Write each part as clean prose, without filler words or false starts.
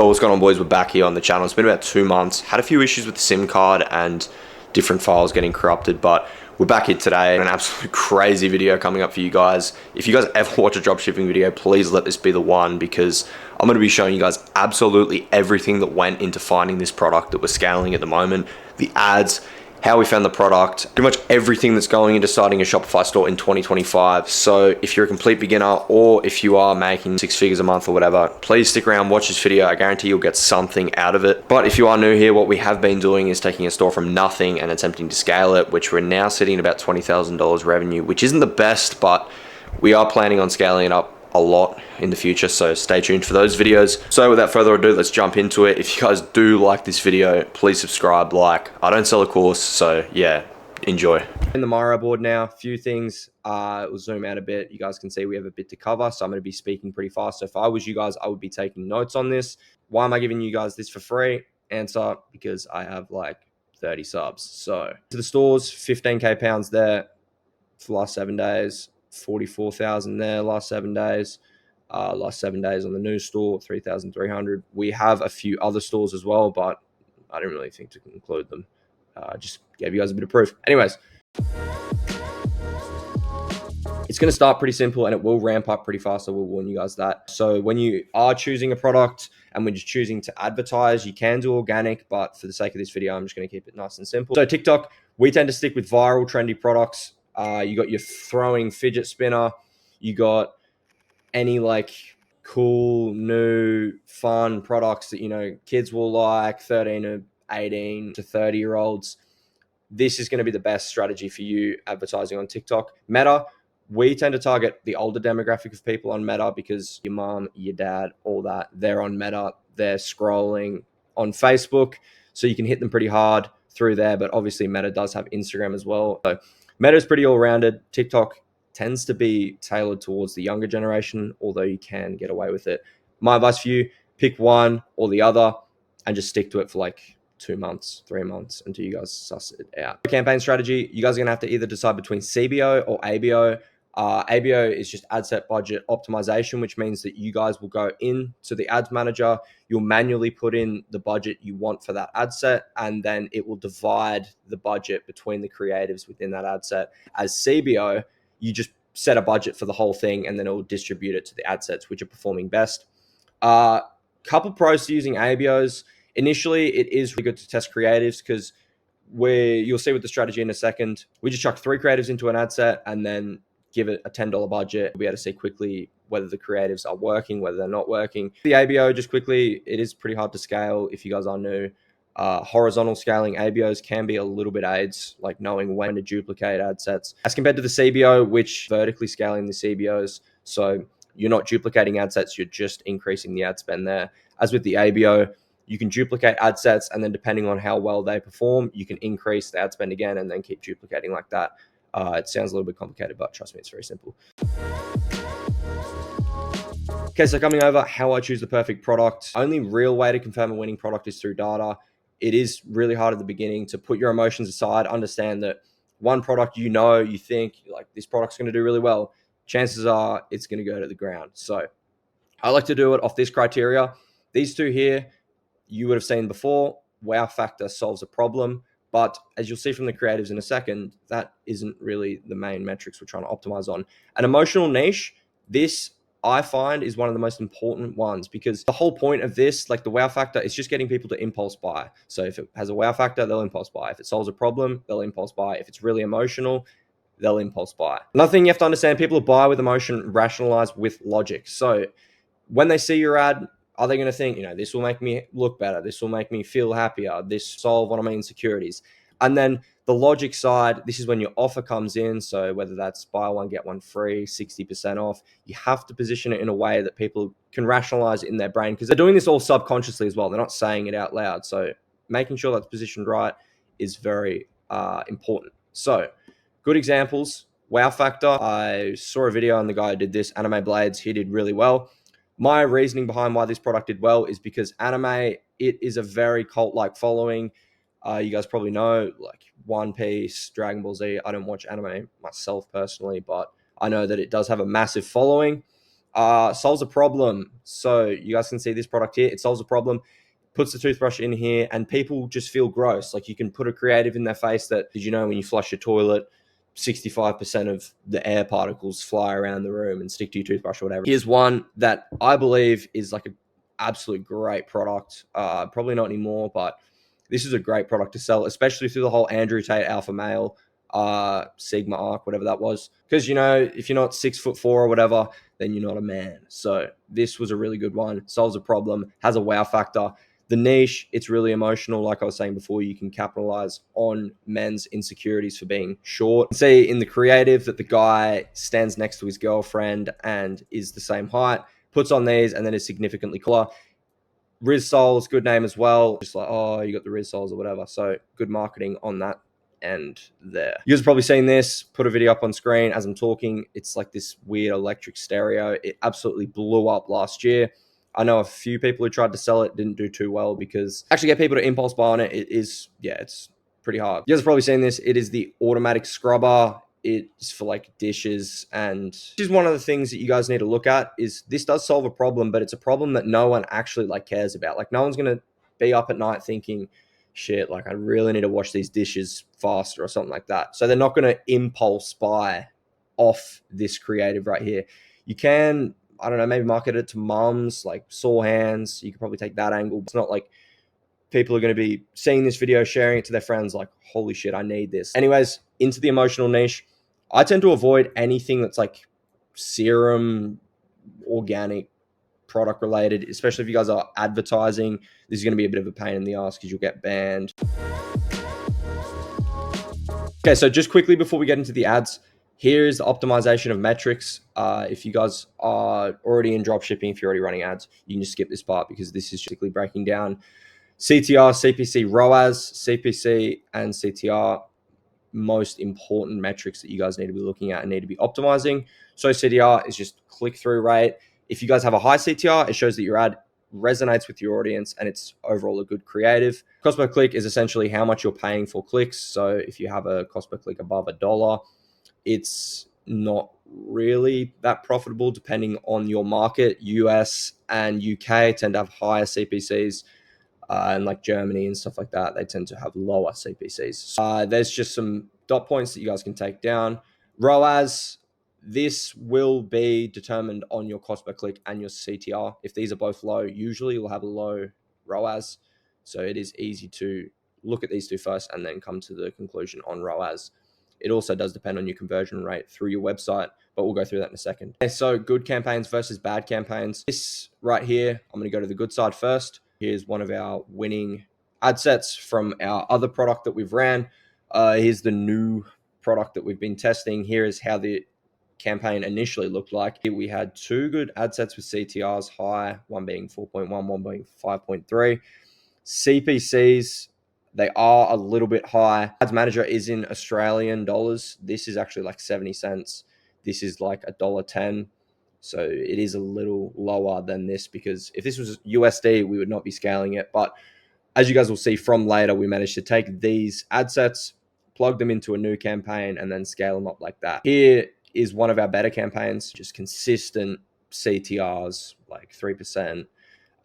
Yo, what's going on, boys? We're back here on the channel. It's been about 2 months. Had a few issues with the SIM card and different files getting corrupted, but we're back here today. An absolute crazy video coming up for you guys. If you guys ever watch a dropshipping video, please let this be the one, because I'm going to be showing you guys absolutely everything that went into finding this product that we're scaling at the moment, the ads, how we found the product, pretty much everything that's going into starting a Shopify store in 2025. So if you're a complete beginner, or if you are making 6 figures a month or whatever, please stick around, watch this video. I guarantee you'll get something out of it. But if you are new here, what we have been doing is taking a store from nothing and attempting to scale it, which we're now sitting at about $20,000 revenue, which isn't the best, but we are planning on scaling it up a lot in the future, so stay tuned for those videos. So without further ado, let's jump into it. If you guys do like this video, please subscribe, like. I don't sell a course, so yeah, enjoy. In the Miro board now, a few things. We'll zoom out a bit. You guys can see we have a bit to cover, so I'm going to be speaking pretty fast. So if I was you guys, I would be taking notes on this. Why am I giving you guys this for free? Answer, because I have like 30 subs. So to the stores, 15k pounds there for the last 7 days. 44,000 there last 7 days. Last 7 days on the new store, 3,300. We have a few other stores as well, but I didn't really think to include them. Just gave you guys a bit of proof. Anyways, it's going to start pretty simple and it will ramp up pretty fast. I will warn you guys that. So when you are choosing a product and when you're choosing to advertise, you can do organic, but for the sake of this video, I'm just going to keep it nice and simple. So TikTok, we tend to stick with viral, trendy products. You got your throwing fidget spinner. You got any like cool, new, fun products that, you know, kids will like, 13 to 18 to 30-year-olds. This is going to be the best strategy for you advertising on TikTok. Meta, we tend to target the older demographic of people on Meta because your mom, your dad, all that, they're on Meta. They're scrolling on Facebook, so you can hit them pretty hard through there. But obviously Meta does have Instagram as well. So Meta is pretty all-rounded. TikTok tends to be tailored towards the younger generation, although you can get away with it. My advice for you, pick one or the other and just stick to it for like 2 months, 3 months until you guys suss it out. Campaign strategy, you guys are going to have to either decide between CBO or ABO. ABO is just ad set budget optimization, which means that you guys will go into the ads manager, you'll manually put in the budget you want for that ad set, and then it will divide the budget between the creatives within that ad set. As CBO, you just set a budget for the whole thing and then it will distribute it to the ad sets which are performing best. Couple pros to using ABOs. Initially, it is really good to test creatives because you'll see with the strategy in a second, we just chuck 3 creatives into an ad set and then give it a $10 budget. We'll be able to see quickly whether the creatives are working, whether they're not working. The ABO, just quickly, it is pretty hard to scale if you guys are new. Horizontal scaling ABOs can be a little bit aids, like knowing when to duplicate ad sets as compared to the CBO, which vertically scaling the CBOs. So you're not duplicating ad sets, you're just increasing the ad spend there. As with the ABO, you can duplicate ad sets, and then depending on how well they perform, you can increase the ad spend again and then keep duplicating like that. It sounds a little bit complicated, but trust me, it's very simple. Okay, so coming over how I choose the perfect product. Only real way to confirm a winning product is through data. It is really hard at the beginning to put your emotions aside, understand that one product you think like this product's going to do really well, chances are it's going to go to the ground. So I like to do it off this criteria. These two here, you would have seen before. Wow factor solves a problem. But as you'll see from the creatives in a second, that isn't really the main metrics we're trying to optimize on. An emotional niche, this I find is one of the most important ones, because the whole point of this, like the wow factor, is just getting people to impulse buy. So if it has a wow factor, they'll impulse buy. If it solves a problem, they'll impulse buy. If it's really emotional, they'll impulse buy. Another thing you have to understand, people who buy with emotion rationalize with logic. So when they see your ad, are they going to think, this will make me look better, this will make me feel happier, this solve one of my insecurities? And then the logic side, this is when your offer comes in. So whether that's buy one, get one free, 60% off, you have to position it in a way that people can rationalize it in their brain, because they're doing this all subconsciously as well. They're not saying it out loud. So making sure that's positioned right is very important. So good examples, wow factor. I saw a video on the guy who did this, Anime Blades. He did really well. My reasoning behind why this product did well is because anime, it is a very cult-like following. You guys probably know, like One Piece, Dragon Ball Z. I don't watch anime myself personally, but I know that it does have a massive following. Solves a problem. So you guys can see this product here. It solves a problem, puts the toothbrush in here, and people just feel gross. Like, you can put a creative in their face that, did you know when you flush your toilet, 65% of the air particles fly around the room and stick to your toothbrush or whatever. Here's one that I believe is like an absolute great product. Probably not anymore, but this is a great product to sell, especially through the whole Andrew Tate alpha male, Sigma arc, whatever that was. Because, you know, if you're not 6'4" or whatever, then you're not a man. So this was a really good one. Solves a problem, has a wow factor. The niche, it's really emotional. Like I was saying before, you can capitalize on men's insecurities for being short. See in the creative that the guy stands next to his girlfriend and is the same height, puts on these, and then is significantly cooler. Riz Souls, good name as well. Just like, oh, you got the Riz Souls or whatever. So good marketing on that end there. You guys have probably seen this. Put a video up on screen as I'm talking. It's like this weird electric stereo. It absolutely blew up last year. I know a few people who tried to sell it, didn't do too well, because actually get people to impulse buy on it, it's pretty hard. You guys have probably seen this. It is the automatic scrubber. It's for like dishes, and this is one of the things that you guys need to look at. Is this does solve a problem, but it's a problem that no one actually like cares about. Like, no one's gonna be up at night thinking, shit, like I really need to wash these dishes faster or something like that. So they're not gonna impulse buy off this creative right here. You can, I don't know, maybe market it to mums, like sore hands. You could probably take that angle. It's not like people are going to be seeing this video, sharing it to their friends, like, holy shit, I need this. Anyways, into the emotional niche. I tend to avoid anything that's like serum, organic, product related, especially if you guys are advertising. This is going to be a bit of a pain in the ass because you'll get banned. Okay, so just quickly before we get into the ads, here's the optimization of metrics. If you guys are already in dropshipping, if you're already running ads, you can just skip this part because this is strictly breaking down CTR, CPC, ROAS, CPC, and CTR, most important metrics that you guys need to be looking at and need to be optimizing. So CTR is just click-through rate. If you guys have a high CTR, it shows that your ad resonates with your audience and it's overall a good creative. Cost per click is essentially how much you're paying for clicks. So if you have a cost per click above $1, it's not really that profitable depending on your market. US and UK tend to have higher CPCs. And like Germany and stuff like that, they tend to have lower CPCs. There's just some dot points that you guys can take down. ROAS, this will be determined on your cost per click and your CTR. If these are both low, usually you'll have a low ROAS. So it is easy to look at these two first and then come to the conclusion on ROAS. It also does depend on your conversion rate through your website, but we'll go through that in a second. Okay, so good campaigns versus bad campaigns. This right here, I'm going to go to the good side first. Here's one of our winning ad sets from our other product that we've ran. Here's the new product that we've been testing. Here is how the campaign initially looked like. Here we had two good ad sets with CTRs high, one being 4.1, one being 5.3. CPCs, they are a little bit high. Ads manager is in Australian dollars. This is actually like 70 cents. This is like $1.10. So it is a little lower than this, because if this was USD, we would not be scaling it. But as you guys will see from later, we managed to take these ad sets, plug them into a new campaign, and then scale them up like that. Here is one of our better campaigns, just consistent CTRs, like 3%,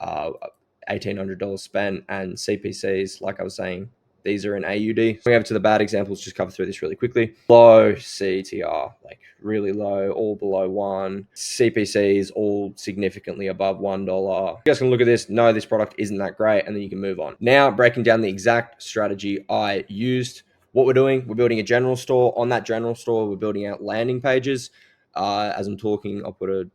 $1,800 spent, and CPCs, like I was saying, these are in AUD. Going over to the bad examples, just cover through this really quickly. Low CTR, like really low, all below 1. CPCs, all significantly above $1. You guys can look at this, know this product isn't that great, and then you can move on. Now, breaking down the exact strategy I used. What we're doing, we're building a general store. On that general store, we're building out landing pages. As I'm talking, I'll put a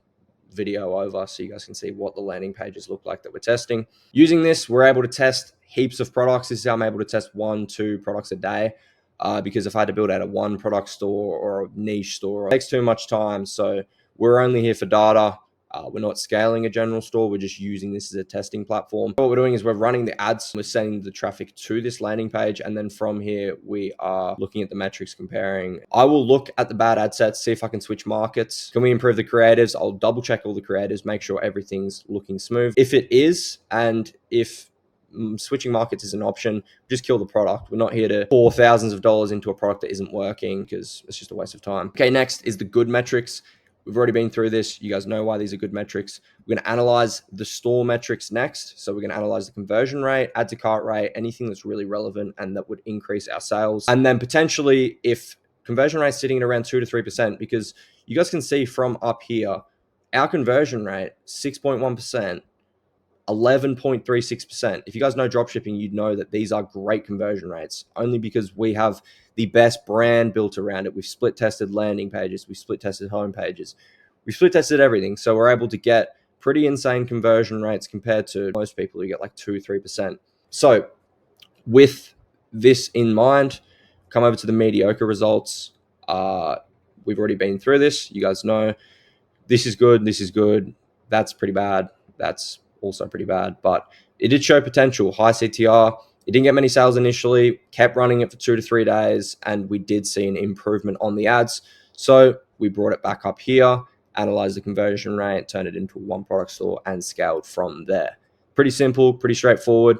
video over so you guys can see what the landing pages look like that we're testing. Using this, we're able to test heaps of products. This is how I'm able to test 1-2 products a day, because if I had to build out a one product store or a niche store, it takes too much time. So we're only here for data. We're not scaling a general store. We're just using this as a testing platform. What we're doing is we're running the ads. We're sending the traffic to this landing page. And then from here, we are looking at the metrics, comparing. I will look at the bad ad sets, see if I can switch markets. Can we improve the creatives? I'll double check all the creatives, make sure everything's looking smooth. If it is, and if switching markets is an option, just kill the product. We're not here to pour thousands of dollars into a product that isn't working, because it's just a waste of time. Okay, next is the good metrics. We've already been through this. You guys know why these are good metrics. We're going to analyze the store metrics next. So we're going to analyze the conversion rate, add to cart rate, anything that's really relevant and that would increase our sales. And then potentially if conversion rate's sitting at around 2 to 3%, because you guys can see from up here, our conversion rate, 6.1%, 11.36%. If you guys know dropshipping, you'd know that these are great conversion rates only because we have the best brand built around it. We've split tested landing pages. We've split tested home pages. We've split tested everything. So we're able to get pretty insane conversion rates compared to most people who get like 2-3%. So with this in mind, come over to the mediocre results. We've already been through this. You guys know this is good. This is good. That's pretty bad. That's also pretty bad, but it did show potential, high CTR. It didn't get many sales initially, kept running it for 2 to 3 days, and we did see an improvement on the ads. So we brought it back up here, analyzed the conversion rate, turned it into a one product store, and scaled from there. Pretty simple, pretty straightforward.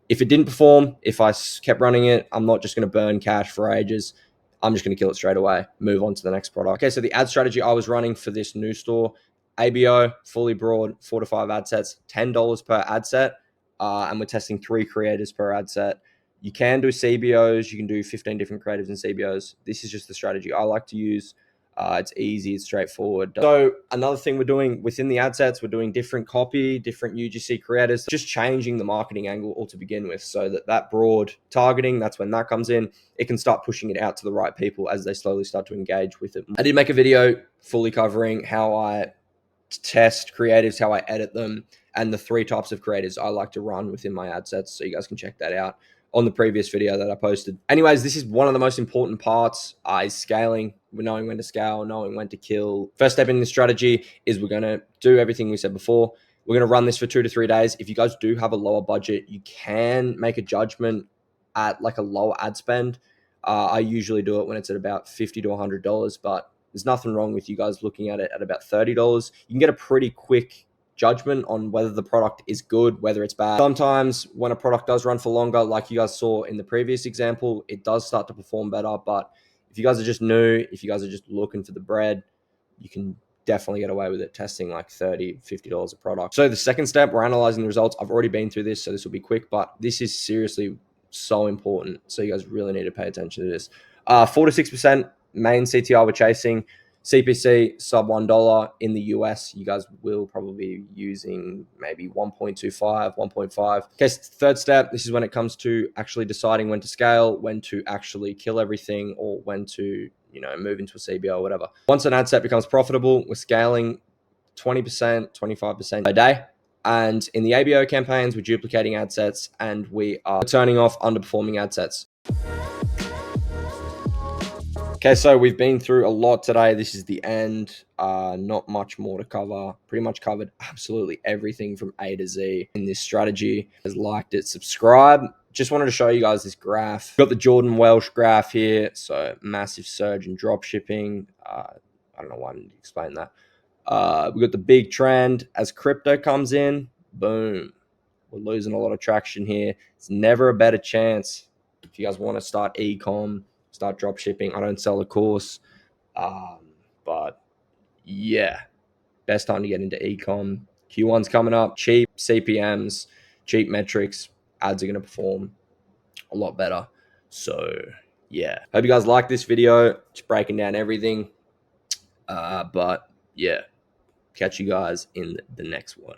If it didn't perform, if I kept running it, I'm not just going to burn cash for ages. I'm just going to kill it straight away, move on to the next product. Okay, so the ad strategy I was running for this new store, ABO, fully broad, 4 to 5 ad sets, $10 per ad set, and we're testing 3 creators per ad set. You can do CBOs, you can do 15 different creatives in CBOs. This is just the strategy I like to use. It's easy, it's straightforward. So another thing we're doing within the ad sets, we're doing different copy, different UGC creators, just changing the marketing angle all to begin with so that broad targeting, that's when that comes in. It can start pushing it out to the right people as they slowly start to engage with it. I did make a video fully covering how I test creatives, how I edit them, and the 3 types of creatives I like to run within my ad sets. So you guys can check that out on the previous video that I posted. Anyways, this is one of the most important parts, is scaling. We're knowing when to scale, knowing when to kill. First step in this strategy is we're going to do everything we said before. We're going to run this for 2 to 3 days. If you guys do have a lower budget, you can make a judgment at like a lower ad spend. I usually do it when it's at about $50 to $100, but there's nothing wrong with you guys looking at it at about $30. You can get a pretty quick judgment on whether the product is good, whether it's bad. Sometimes when a product does run for longer, like you guys saw in the previous example, it does start to perform better. But if you guys are just new, if you guys are just looking for the bread, you can definitely get away with it testing like $30, $50 a product. So the second step, we're analyzing the results. I've already been through this, so this will be quick, but this is seriously so important. So you guys really need to pay attention to this. 4 to 6% main CTR we're chasing. CPC sub $1 in the US. You guys will probably be using maybe 1.25, 1.5. Okay, third step. This is when it comes to actually deciding when to scale, when to actually kill everything, or when to, move into a CBO or whatever. Once an ad set becomes profitable, we're scaling 20%, 25% a day. And in the ABO campaigns, we're duplicating ad sets and we are turning off underperforming ad sets. Okay, so we've been through a lot today. This is the end. Not much more to cover. Pretty much covered absolutely everything from A to Z in this strategy. Has liked it, subscribe. Just wanted to show you guys this graph. We've got the Jordan Welsh graph here. So massive surge in drop shipping. I don't know why I didn't explain that. We've got the big trend as crypto comes in. Boom. We're losing a lot of traction here. It's never a better chance. If you guys want to start e-com, start drop shipping. I don't sell a course. But yeah, best time to get into e-com. Q1's coming up. Cheap CPMs, cheap metrics. Ads are going to perform a lot better. So yeah, hope you guys like this video. Just breaking down everything. But yeah, catch you guys in the next one.